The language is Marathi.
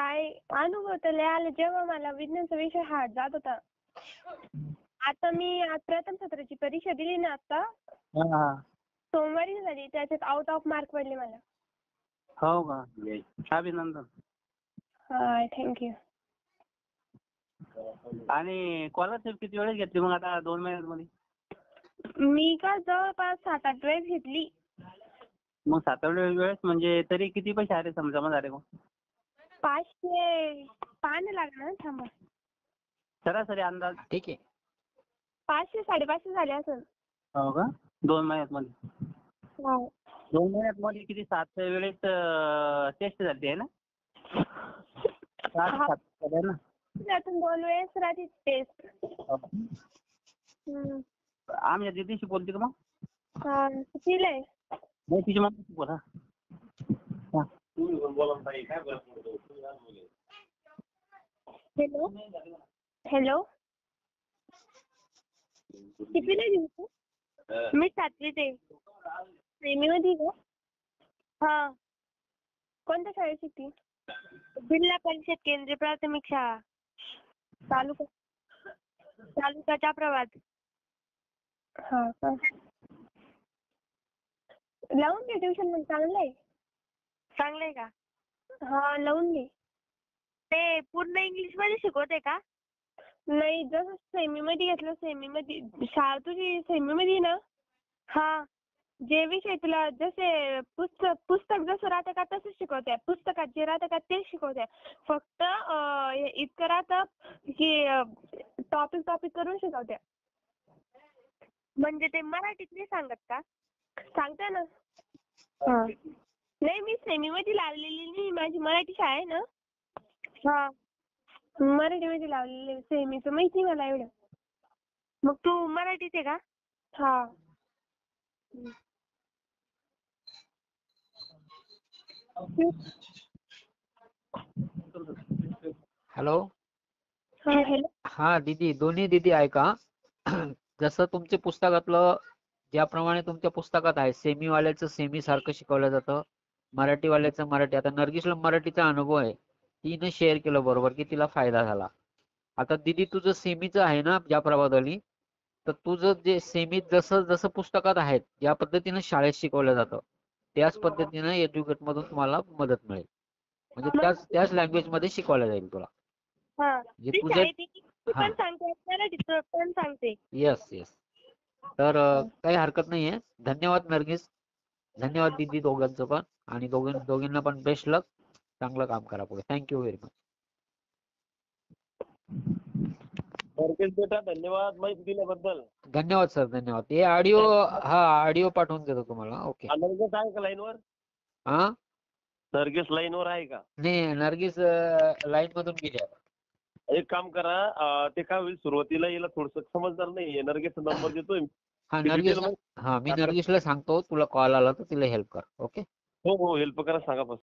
काय अनुभव तर लय आले जेव्हा मला विज्ञानचा विषय हार्ड जात होता. आता मी प्रथम सत्राची परीक्षा दिली ना आता हा. सोमवारी झाली त्याच्यात आउट ऑफ मार्क पडले मला. हो का? अभिनंदन. हा थँक्यू. आणि स्कॉलरशिप किती वेळेस घेतली मग आता 2 महिन्यांमध्ये? मी का जवळपास 7-8 वेळेस घेतली. मग 7-8 वेळेस म्हणजे तरी किती पैसे आले जमा झाले मग? 500 पाहायला लागणार थांबा. सरासरी अंदाज? ठीक आहे. 500-550 झाले असेल. हो का? 2 महिन्यामध्ये? हो. 2 महिन्यामध्ये किती 7 वेळेस टेस्ट झाली आहे ना? 7 झाले ना? त्यातून 2 वेळेस राहते टेस्ट. आमच्या दिदीशी बोलते का मग? हा कितीला आहे? नाही तिची मग बोला. हॅलो हॅलो कितीला आहे तू? मी 7वीत आहे. सेमीमध्ये का? हा. कोणत्या शाळेत शिकते? जिल्हा परिषद केंद्रीय प्राथमिक शाळा तालुका जाफराबाद. हा का? लावून घे ट्युशन मग चांगलं आहे का? हा लावून घे. ते पूर्ण इंग्लिश मध्ये शिकवते का? नाही जसं सेमीमध्ये घेतलं सेमीमध्ये शाळा तुझी सेमीमध्ये ना? हा. जे विषय तुला जसे पुस्तक जसं राहतं का तसंच शिकवते. पुस्तकात जे राहतं का तेच शिकवते. फक्त इतकं राहतं की टॉपिक करून शिकवते. म्हणजे ते मराठीत नाही सांगत का? सांगते ना. हा. नाही मी सेमीमध्ये लावलेली नाही. माझी मराठी शाळा आहे ना. हा. मराठीमध्ये लावलेली सेमीचं माहिती मला एवढं. मग तू मराठीत आहे का? हा. हॅलो. हा हॅलो. हा दीदी, दोन्ही दीदी ऐका. जसं तुमच्या पुस्तकातलं ज्याप्रमाणे तुमच्या पुस्तकात आहे सेमीवाल्याचं सेमी सारखं शिकवलं जातं, मराठीवाल्याचं मराठी. आता नर्गिसला मराठीचा अनुभव आहे, तिने शेअर केलं बरोबर की तिला फायदा झाला. आता दीदी तुझं सेमीचं आहे ना जाफराबादवाली, तर तुझं जे सेमीत जसं जसं पुस्तकात आहेत ज्या पद्धतीनं शाळेत शिकवलं जातं त्याच पद्धतीनं एज्युकेट मधून तुम्हाला मदत मिळेल. म्हणजे त्याच लँग्वेज मध्ये शिकवलं जाईल तुला. ती शाळेत पण सांगते मराठीत पण सांगते. Yes yes. तर काही हरकत नाहीये. धन्यवाद नर्गिस. धन्यवाद दीदी दोघांचं पण. आणि दोघींना पण बेस्ट लक. चांगलं काम करा पुढे. Thank you very much. नर्गिस बेटा धन्यवाद माहिती दिल्याबद्दल. धन्यवाद सर, धन्यवाद. हे ऑडिओ पाठवून देतो तुम्हाला. ओके. नर्गिस आहे का लाईनवर? हा नर्गिस लाईनवर आहे का? नाही, नर्गिस लाईन मधून गेली आता. एक काम करा, ते काय होईल सुरुवातीला याला थोडस समजणार नाही. नर्गिसचा नंबर देतोय. मी नर्गिसला सांगतो तुला कॉल आला तर तिला हेल्प कर. ओके. हो हेल्प करा सांगा.